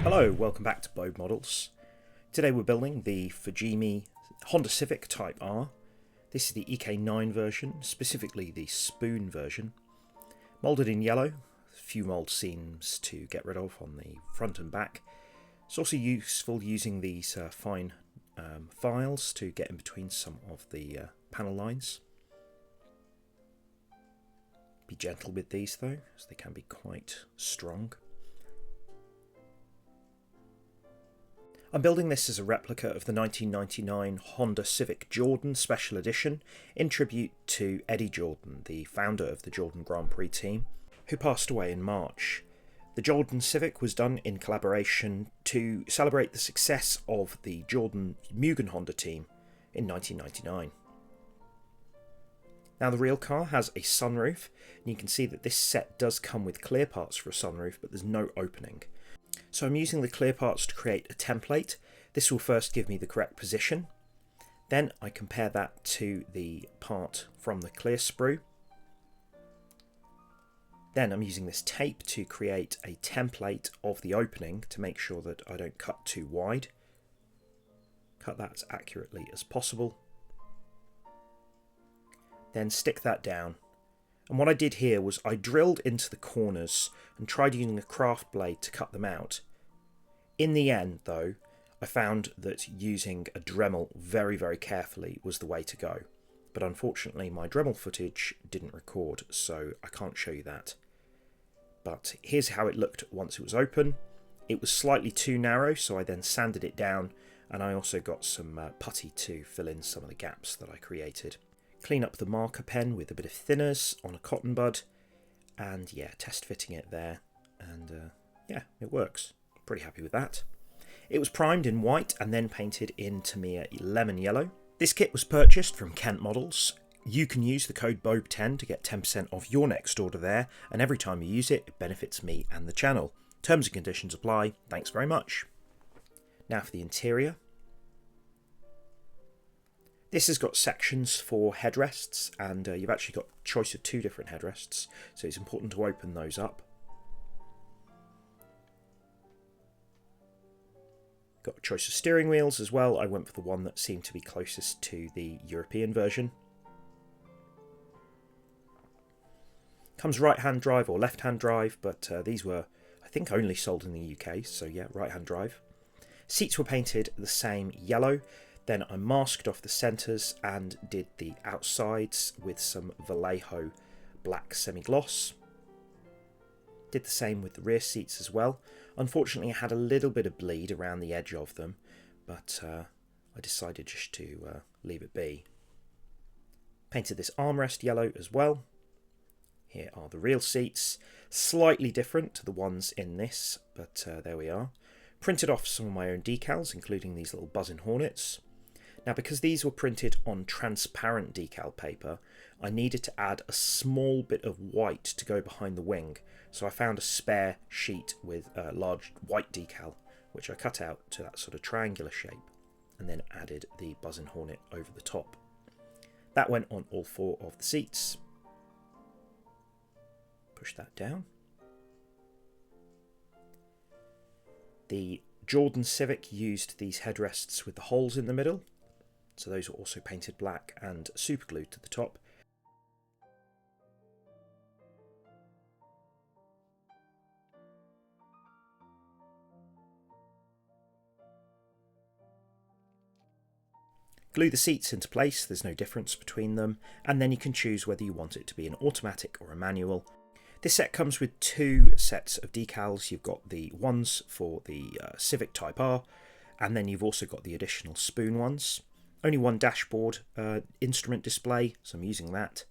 Hello, welcome back to BOAB Models. Today we're building the Fujimi Honda Civic Type R. This is the EK9 version, specifically the spoon version. Moulded in yellow, a few mould seams to get rid of on the front and back. It's also useful using these fine files to get in between some of the panel lines. Be gentle with these though, as they can be quite strong. I'm building this as a replica of the 1999 Honda Civic Jordan Special Edition in tribute to Eddie Jordan, the founder of the Jordan Grand Prix team, who passed away in March. The Jordan Civic was done in collaboration to celebrate the success of the Jordan Mugen Honda team in 1999. Now the real car has a sunroof, and you can see that this set does come with clear parts for a sunroof, but there's no opening. So I'm using the clear parts to create a template. This will first give me the correct position. Then I compare that to the part from the clear sprue. Then I'm using this tape to create a template of the opening to make sure that I don't cut too wide. Cut that as accurately as possible. Then stick that down. And what I did here was I drilled into the corners and tried using a craft blade to cut them out. In the end, though, I found that using a Dremel very, very carefully was the way to go. But unfortunately, my Dremel footage didn't record, so I can't show you that. But here's how it looked once it was open. It was slightly too narrow, so I then sanded it down, and I also got some putty to fill in some of the gaps that I created. Clean up the marker pen with a bit of thinners on a cotton bud, and yeah, test fitting it there, and yeah, it works. Pretty happy with that. It was primed in white and then painted in Tamiya lemon yellow. This kit was purchased from Kent Models. You can use the code BOAB10 to get 10% off your next order there, and every time you use it, it benefits me and the channel. Terms and conditions apply. Thanks very much. Now for the interior. This has got sections for headrests, and you've actually got a choice of 2 different headrests, so it's important to open those up. Got a choice of steering wheels as well. I went for the one that seemed to be closest to the European version. Comes right-hand drive or left-hand drive, but these were, I think, only sold in the UK, so yeah, right-hand drive. Seats were painted the same yellow. Then I masked off the centres and did the outsides with some Vallejo black semi-gloss. Did the same with the rear seats as well. Unfortunately, I had a little bit of bleed around the edge of them, but I decided just to leave it be. Painted this armrest yellow as well. Here are the real seats, slightly different to the ones in this, but there we are. Printed off some of my own decals, including these little buzzing hornets. Now, because these were printed on transparent decal paper, I needed to add a small bit of white to go behind the wing. So I found a spare sheet with a large white decal, which I cut out to that sort of triangular shape, and then added the buzzing hornet over the top. That went on all 4 of the seats. Push that down. The Jordan Civic used these headrests with the holes in the middle, so those were also painted black and super glued to the top. Glue the seats into place, there's no difference between them, and then you can choose whether you want it to be an automatic or a manual. This set comes with 2 sets of decals. You've got the ones for the Civic Type R, and then you've also got the additional spoon ones. Only 1 dashboard instrument display, so I'm using that.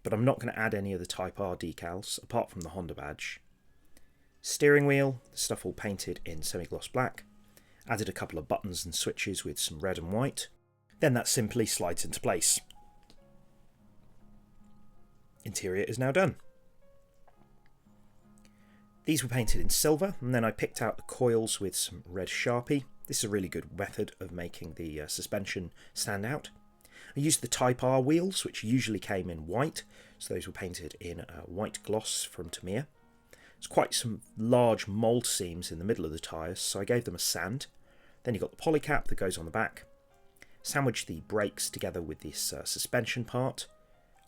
But I'm not going to add any of the Type R decals, apart from the Honda badge. Steering wheel, the stuff all painted in semi-gloss black. Added a couple of buttons and switches with some red and white. Then that simply slides into place. Interior is now done. These were painted in silver, and then I picked out the coils with some red Sharpie. This is a really good method of making the suspension stand out. I used the Type R wheels, which usually came in white, so those were painted in white gloss from Tamiya. There's quite some large mould seams in the middle of the tyres, so I gave them a sand. Then you've got the polycap that goes on the back. Sandwiched the brakes together with this suspension part.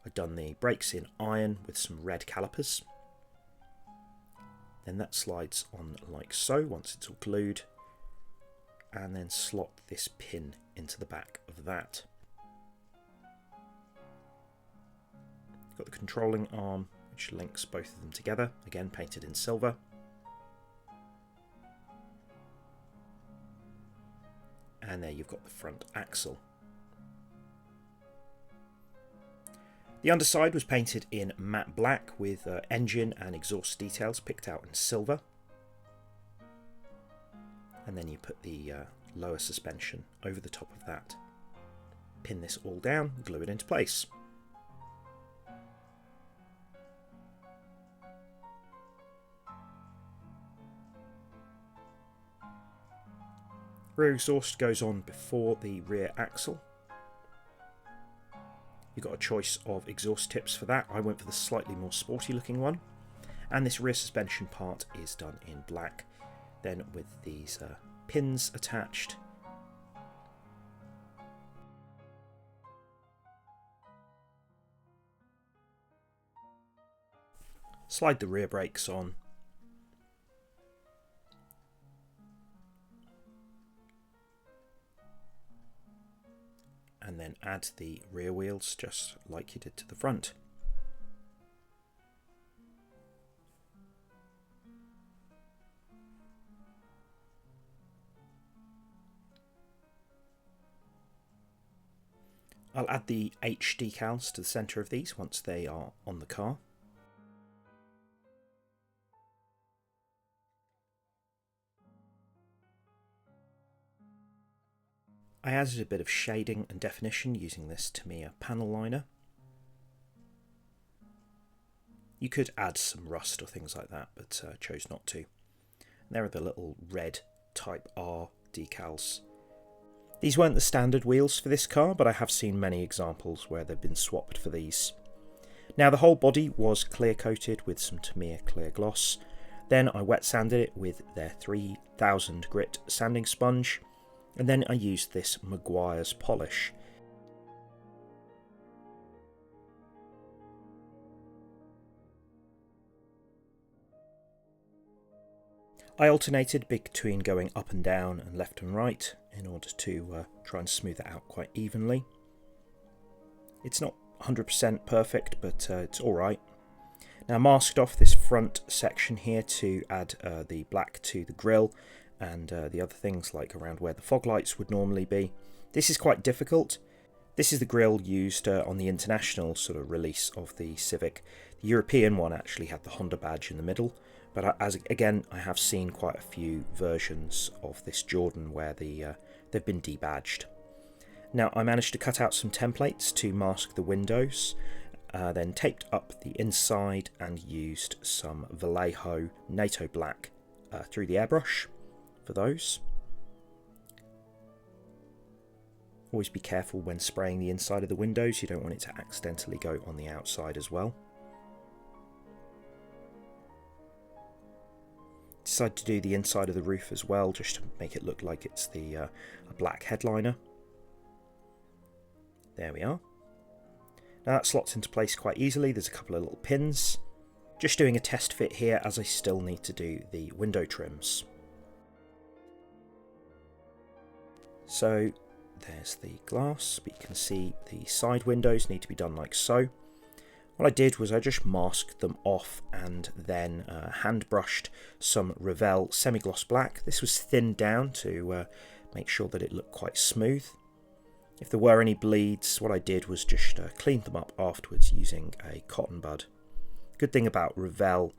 I've done the brakes in iron with some red calipers. Then that slides on like so once it's all glued. And then slot this pin into the back of that. Got the controlling arm which links both of them together, again painted in silver. And there you've got the front axle. The underside was painted in matte black with engine and exhaust details picked out in silver. And then you put the lower suspension over the top of that. Pin this all down, glue it into place. Rear exhaust goes on before the rear axle. You've got a choice of exhaust tips for that. I went for the slightly more sporty looking one. And this rear suspension part is done in black. Then with these pins attached. Slide the rear brakes on. And then add the rear wheels just like you did to the front. I'll add the H decals to the centre of these once they are on the car. I added a bit of shading and definition using this Tamiya panel liner. You could add some rust or things like that, but chose not to. And there are the little red Type R decals. These weren't the standard wheels for this car, but I have seen many examples where they've been swapped for these. Now the whole body was clear coated with some Tamiya clear gloss. Then I wet sanded it with their 3000 grit sanding sponge. And then I used this Maguire's polish. I alternated between going up and down and left and right in order to try and smooth it out quite evenly. It's not 100% perfect, but it's alright. Now I masked off this front section here to add the black to the grille and the other things like around where the fog lights would normally be. This is quite difficult. This is the grille used on the international sort of release of the Civic. The European one actually had the Honda badge in the middle, but again I have seen quite a few versions of this Jordan where they've been debadged. Now I managed to cut out some templates to mask the windows, then taped up the inside and used some Vallejo NATO black through the airbrush for those. Always be careful when spraying the inside of the windows, you don't want it to accidentally go on the outside as well. Decided to do the inside of the roof as well, just to make it look like it's the a black headliner. There we are. Now that slots into place quite easily, there's a couple of little pins. Just doing a test fit here as I still need to do the window trims. So there's the glass, but you can see the side windows need to be done like so. What I did was I just masked them off and then hand brushed some Revell semi-gloss black. This was thinned down to make sure that it looked quite smooth. If there were any bleeds, what I did was just clean them up afterwards using a cotton bud. Good thing about Revell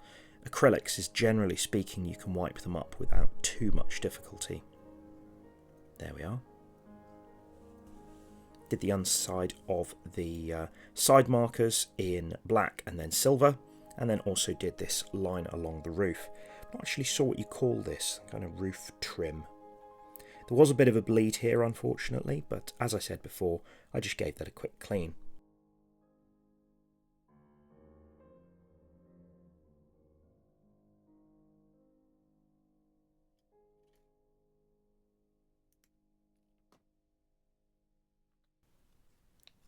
acrylics is, generally speaking, you can wipe them up without too much difficulty. There we are. Did the underside of the side markers in black and then silver, and then also did this line along the roof. I'm not actually sure what you call this, kind of roof trim. There was a bit of a bleed here, unfortunately, but as I said before, I just gave that a quick clean.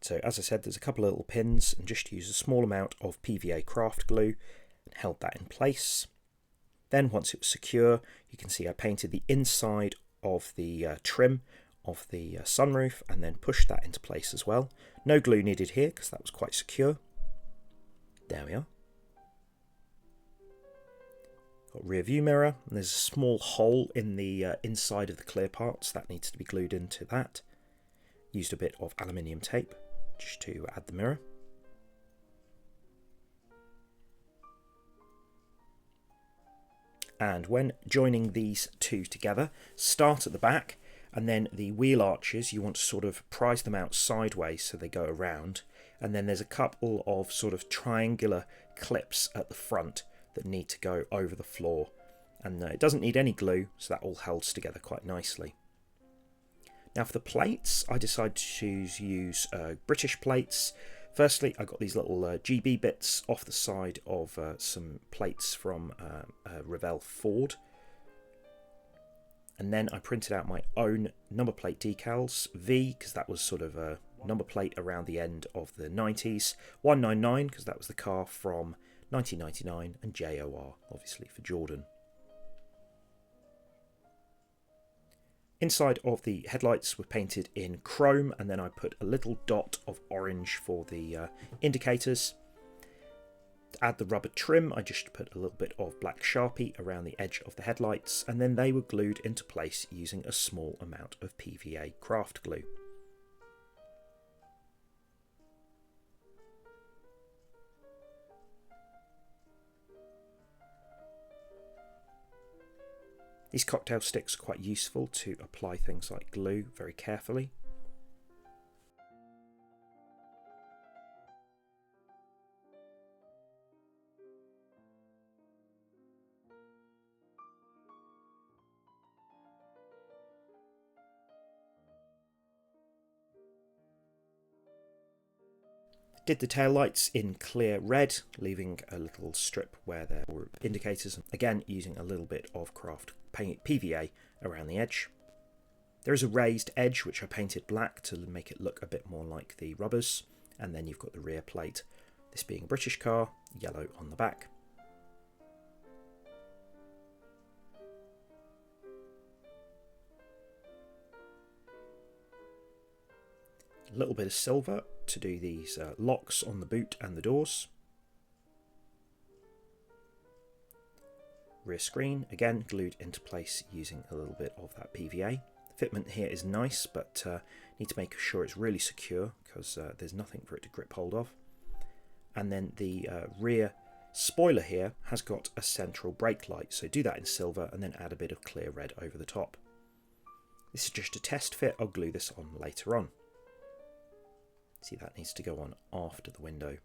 So as I said, there's a couple of little pins, and just use a small amount of PVA craft glue and held that in place. Then once it was secure, you can see I painted the inside of the trim of the sunroof and then pushed that into place as well. No glue needed here because that was quite secure. There we are. Got rear view mirror, and there's a small hole in the inside of the clear parts that needs to be glued into that. Used a bit of aluminium tape just to add the mirror. And when joining these two together, start at the back, and then the wheel arches, you want to sort of prise them out sideways so they go around, and then there's a couple of sort of triangular clips at the front that need to go over the floor, and it doesn't need any glue, so that all holds together quite nicely. Now for the plates, I decided to use British plates. Firstly, I got these little GB bits off the side of some plates from Revell Ford. And then I printed out my own number plate decals, V, because that was sort of a number plate around the end of the 90s, 199, because that was the car from 1999, and JOR, obviously, for Jordan. Inside of the headlights were painted in chrome, and then I put a little dot of orange for the indicators. To add the rubber trim, I just put a little bit of black Sharpie around the edge of the headlights, and then they were glued into place using a small amount of PVA craft glue. These cocktail sticks are quite useful to apply things like glue very carefully. Did the taillights in clear red, leaving a little strip where there were indicators, again using a little bit of craft PVA around the edge. There is a raised edge which I painted black to make it look a bit more like the rubbers, and then you've got the rear plate, this being a British car, yellow on the back. A little bit of silver to do these locks on the boot and the doors. Rear screen, again glued into place using a little bit of that PVA. The fitment here is nice, but need to make sure it's really secure because there's nothing for it to grip hold of. And then the rear spoiler here has got a central brake light, so do that in silver and then add a bit of clear red over the top. This is just a test fit, I'll glue this on later on. See, that needs to go on after the window.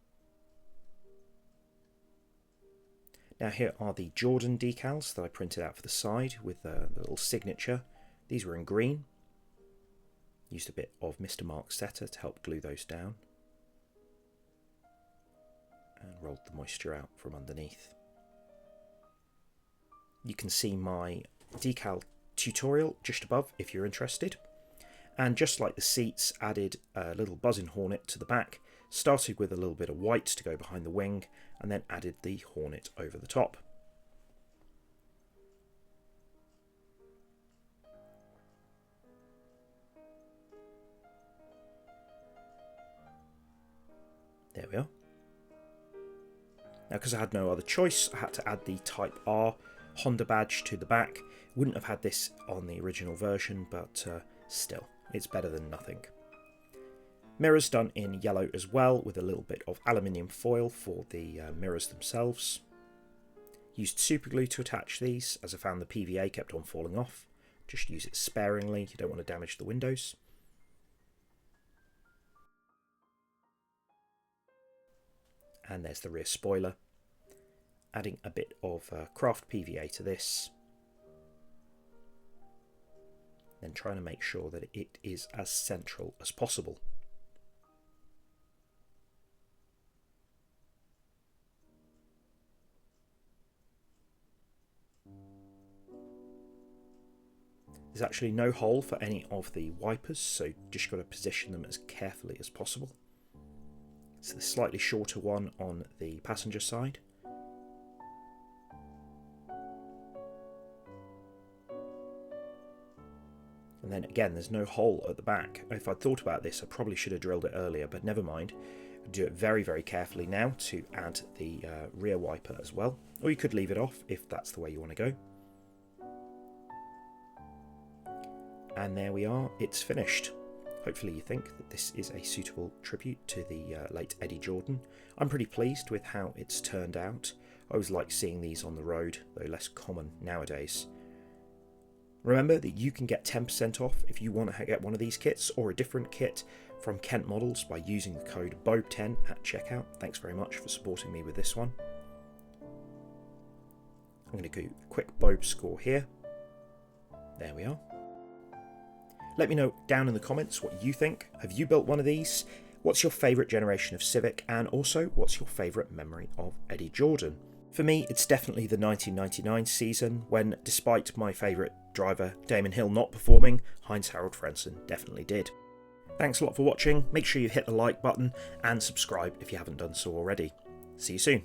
Now here are the Jordan decals that I printed out for the side with the little signature. These were in green. Used a bit of Mr. Mark Setter to help glue those down. And rolled the moisture out from underneath. You can see my decal tutorial just above if you're interested. And just like the seats, added a little buzzing hornet to the back, started with a little bit of white to go behind the wing, and then added the hornet over the top. There we are. Now, because I had no other choice, I had to add the Type R Honda badge to the back. Wouldn't have had this on the original version, but still, it's better than nothing. Mirrors done in yellow as well, with a little bit of aluminium foil for the mirrors themselves. Used super glue to attach these, as I found the PVA kept on falling off. Just use it sparingly, you don't want to damage the windows. And there's the rear spoiler. Adding a bit of craft PVA to this. Then trying to make sure that it is as central as possible. There's actually no hole for any of the wipers, so just got to position them as carefully as possible. It's the slightly shorter one on the passenger side. And then again, there's no hole at the back. If I'd thought about this, I probably should have drilled it earlier, but never mind. Do it very, very carefully now to add the rear wiper as well. Or you could leave it off if that's the way you want to go. And there we are, it's finished. Hopefully you think that this is a suitable tribute to the late Eddie Jordan. I'm pretty pleased with how it's turned out. I always like seeing these on the road, though less common nowadays. Remember that you can get 10% off if you want to get one of these kits or a different kit from Kent Models by using the code BOAB10 at checkout. Thanks very much for supporting me with this one. I'm going to do a quick BOAB score here. There we are. Let me know down in the comments what you think. Have you built one of these? What's your favourite generation of Civic? And also, what's your favourite memory of Eddie Jordan? For me, it's definitely the 1999 season, when, despite my favourite driver Damon Hill not performing, Heinz-Harald Frentzen definitely did. Thanks a lot for watching. Make sure you hit the like button and subscribe if you haven't done so already. See you soon.